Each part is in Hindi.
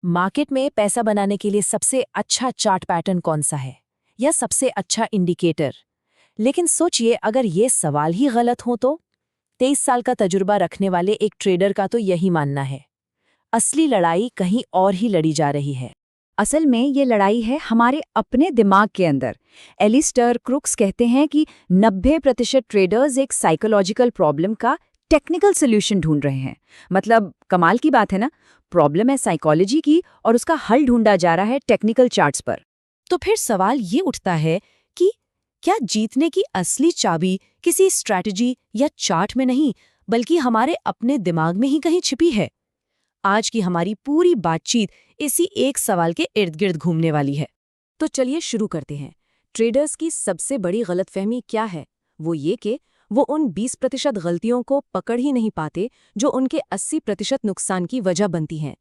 मार्केट में पैसा बनाने के लिए सबसे अच्छा चार्ट पैटर्न कौन सा है या सबसे अच्छा इंडिकेटर? लेकिन सोचिए, अगर ये सवाल ही गलत हो तो 23 साल का तजुर्बा रखने वाले एक ट्रेडर का तो यही मानना है, असली लड़ाई कहीं और ही लड़ी जा रही है। असल में ये लड़ाई है हमारे अपने दिमाग के अंदर। एलिस्टर क्रुक्स कहते हैं कि 90% ट्रेडर्स एक साइकोलॉजिकल प्रॉब्लम का टेक्निकल सोल्यूशन ढूंढ रहे हैं। मतलब कमाल की बात है ना, प्रॉब्लम है साइकोलॉजी की और उसका हल ढूंढा जा रहा है टेक्निकल चार्ट्स पर। तो फिर सवाल ये उठता है कि क्या जीतने की असली चाबी किसी स्ट्रैटेजी या चार्ट में नहीं, बल्कि हमारे अपने दिमाग में ही कहीं छिपी है? आज की हमारी पूरी बातचीत इसी एक सवाल के इर्द गिर्द घूमने वाली है। तो चलिए शुरू करते हैं। ट्रेडर्स की सबसे बड़ी गलतफहमी क्या है? वो ये कि वो उन 20% गलतियों को पकड़ ही नहीं पाते जो उनके 80% नुकसान की वजह बनती हैं।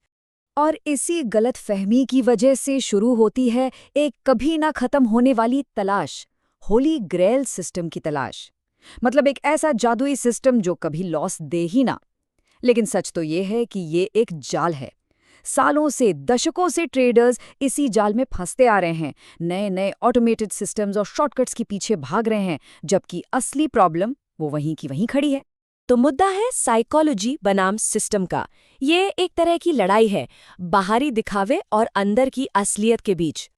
और इसी गलतफहमी की वजह से शुरू होती है एक कभी ना खत्म होने वाली तलाश, होली ग्रेल सिस्टम की तलाश। मतलब एक ऐसा जादुई सिस्टम जो कभी लॉस दे ही ना। लेकिन सच तो ये है कि ये एक जाल है। सालों से, दशकों से ट्रेडर्स इसी जाल में फंसते आ रहे हैं, नए नए ऑटोमेटेड सिस्टम्स और शॉर्टकट्स के पीछे भाग रहे हैं, जबकि असली प्रॉब्लम वो वहीं की वहीं खड़ी है। तो मुद्दा है साइकोलॉजी बनाम सिस्टम का। ये एक तरह की लड़ाई है, बाहरी दिखावे और अंदर की असलियत के बीच।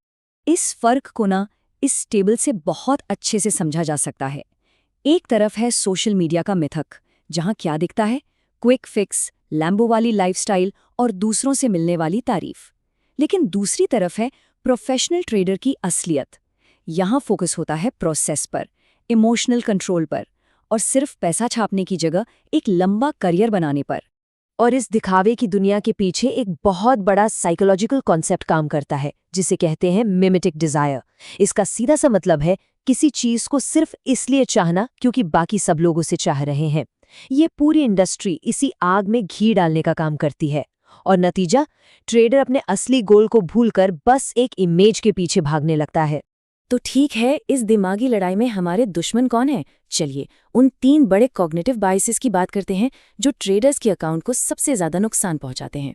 इस फर्क को ना इस टेबल से बहुत अच्छे से समझा जा सकता है। एक तरफ है सोशल मीडिया का मिथक, जहां क्या दिखता है, क्विक फिक्स, लैम्बो वाली लाइफस्टाइल और दूसरों से मिलने वाली तारीफ। लेकिन दूसरी तरफ है प्रोफेशनल ट्रेडर की असलियत। यहां फोकस होता है प्रोसेस पर, इमोशनल कंट्रोल पर और सिर्फ पैसा छापने की जगह एक लंबा करियर बनाने पर। और इस दिखावे की दुनिया के पीछे एक बहुत बड़ा साइकोलॉजिकल कॉन्सेप्ट काम करता है, जिसे कहते हैं मिमेटिक डिजायर। इसका सीधा सा मतलब है किसी चीज को सिर्फ इसलिए चाहना क्योंकि बाकी सब लोग उसे चाह रहे हैं। ये पूरी इंडस्ट्री इसी आग में घी डालने का काम करती है। और नतीजा, ट्रेडर अपने असली गोल को भूलकर बस एक इमेज के पीछे भागने लगता है। तो ठीक है, इस दिमागी लड़ाई में हमारे दुश्मन कौन है? चलिए उन 3 बड़े कॉग्निटिव बायसेस की बात करते हैं जो ट्रेडर्स के अकाउंट को सबसे ज्यादा नुकसान पहुंचाते हैं।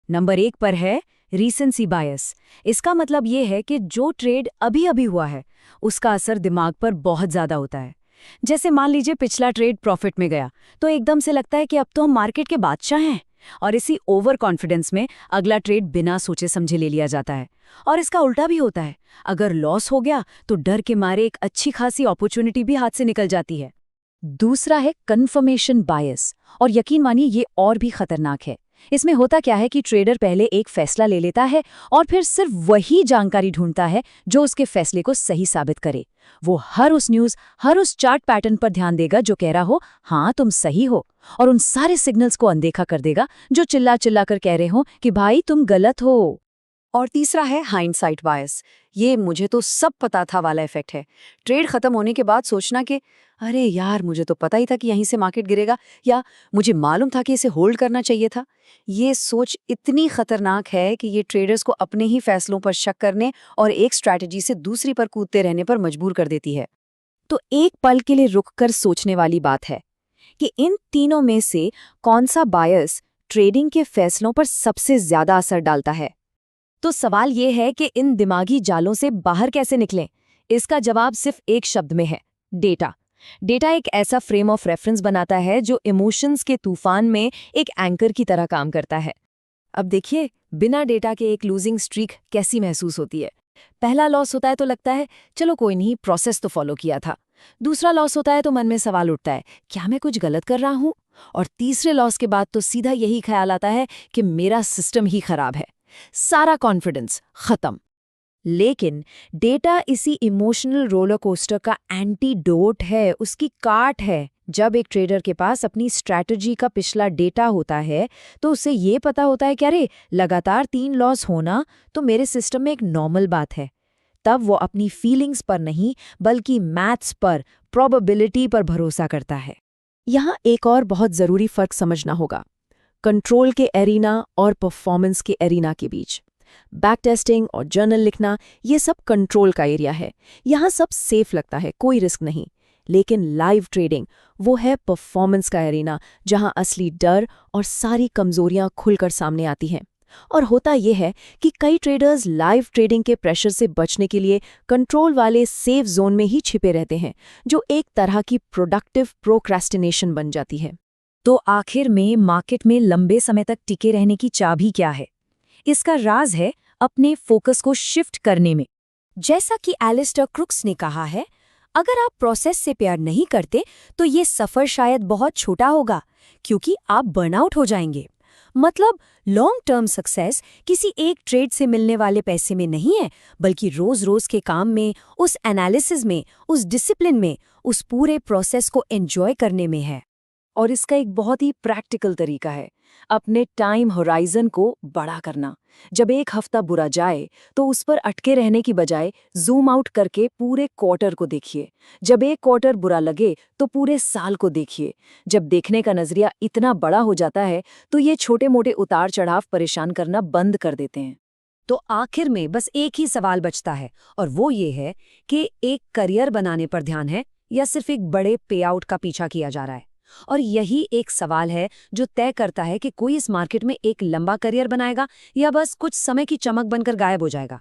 नंबर 1 पर है रीसेंसी बायस। इसका मतलब ये है कि जो ट्रेड अभी अभी हुआ है उसका असर दिमाग पर बहुत ज्यादा होता है। जैसे मान लीजिए पिछला ट्रेड प्रॉफिट में गया तो एकदम से लगता है कि अब तो हम मार्केट के बादशाह हैं, और इसी ओवर कॉन्फिडेंस में अगला ट्रेड बिना सोचे समझे ले लिया जाता है। और इसका उल्टा भी होता है, अगर लॉस हो गया तो डर के मारे एक अच्छी खासी अपॉर्चुनिटी भी हाथ से निकल जाती है। दूसरा है कन्फर्मेशन बायस, और यकीन मानिए ये और भी खतरनाक है। इसमें होता क्या है कि ट्रेडर पहले एक फैसला ले लेता है और फिर सिर्फ वही जानकारी ढूंढता है जो उसके फैसले को सही साबित करे। वो हर उस न्यूज़, हर उस चार्ट पैटर्न पर ध्यान देगा जो कह रहा हो हाँ तुम सही हो, और उन सारे सिग्नल्स को अनदेखा कर देगा जो चिल्ला चिल्ला कर कह रहे हो कि भाई तुम गलत हो। और तीसरा है हाइंडसाइट बायस। ये मुझे तो सब पता था वाला इफेक्ट है। ट्रेड खत्म होने के बाद सोचना कि अरे यार, मुझे तो पता ही था कि यहीं से मार्केट गिरेगा, या मुझे मालूम था कि इसे होल्ड करना चाहिए था। ये सोच इतनी खतरनाक है कि ये ट्रेडर्स को अपने ही फैसलों पर शक करने और एक स्ट्रैटेजी से दूसरी पर कूदते रहने पर मजबूर कर देती है। तो एक पल के लिए रुककर सोचने वाली बात है कि इन तीनों में से कौन सा बायस ट्रेडिंग के फैसलों पर सबसे ज्यादा असर डालता है? तो सवाल ये है कि इन दिमागी जालों से बाहर कैसे निकलें? इसका जवाब सिर्फ एक शब्द में है, डेटा। डेटा एक ऐसा फ्रेम ऑफ रेफरेंस बनाता है जो इमोशंस के तूफान में एक एंकर की तरह काम करता है। अब देखिए, बिना डेटा के एक लूजिंग स्ट्रीक कैसी महसूस होती है। पहला लॉस होता है तो लगता है चलो कोई नहीं, प्रोसेस तो फॉलो किया था। दूसरा लॉस होता है तो मन में सवाल उठता है, क्या मैं कुछ गलत कर रहा हूँ? और तीसरे लॉस के बाद तो सीधा यही ख्याल आता है कि मेरा सिस्टम ही खराब है। सारा कॉन्फिडेंस खत्म। लेकिन डेटा इसी इमोशनल रोलर कोस्टर का एंटीडोट है, उसकी काट है। जब एक ट्रेडर के पास अपनी स्ट्रैटेजी का पिछला डेटा होता है तो उसे ये पता होता है कि अरे लगातार 3 लॉस होना तो मेरे सिस्टम में एक नॉर्मल बात है। तब वो अपनी फीलिंग्स पर नहीं बल्कि मैथ्स पर, प्रोबेबिलिटी पर भरोसा करता है। यहाँ एक और बहुत जरूरी फर्क समझना होगा, कंट्रोल के एरिना और परफॉर्मेंस के एरिना के बीच। बैक टेस्टिंग और जर्नल लिखना, ये सब कंट्रोल का एरिया है। यहाँ सब सेफ लगता है, कोई रिस्क नहीं। लेकिन लाइव ट्रेडिंग वो है परफॉर्मेंस का एरिना, जहाँ असली डर और सारी कमजोरियां खुलकर सामने आती हैं। और होता यह है कि कई ट्रेडर्स लाइव ट्रेडिंग के प्रेशर से बचने के लिए कंट्रोल वाले सेफ जोन में ही छिपे रहते हैं, जो एक तरह की प्रोडक्टिव प्रोक्रेस्टिनेशन बन जाती है। तो आखिर में मार्केट में लंबे समय तक टिके रहने की चाबी क्या है? इसका राज है अपने फोकस को शिफ्ट करने में। जैसा कि एलिस्टर क्रुक्स ने कहा है, अगर आप प्रोसेस से प्यार नहीं करते तो ये सफर शायद बहुत छोटा होगा, क्योंकि आप बर्नआउट हो जाएंगे। मतलब लॉन्ग टर्म सक्सेस किसी एक ट्रेड से मिलने वाले पैसे में नहीं है, बल्कि रोज रोज के काम में, उस एनालिसिस में, उस डिसिप्लिन में, उस पूरे प्रोसेस को एंजॉय करने में है। और इसका एक बहुत ही प्रैक्टिकल तरीका है अपने टाइम होराइजन को बड़ा करना। जब एक हफ्ता बुरा जाए तो उस पर अटके रहने की बजाय जूम आउट करके पूरे क्वार्टर को देखिए। जब एक क्वार्टर बुरा लगे तो पूरे साल को देखिए। जब देखने का नजरिया इतना बड़ा हो जाता है तो ये छोटे मोटे उतार चढ़ाव परेशान करना बंद कर देते हैं। तो आखिर में बस एक ही सवाल बचता है, और वो ये है कि एक करियर बनाने पर ध्यान है या सिर्फ एक बड़े पे आउट का पीछा किया जा रहा है। और यही एक सवाल है जो तय करता है कि कोई इस मार्केट में एक लंबा करियर बनाएगा या बस कुछ समय की चमक बनकर गायब हो जाएगा।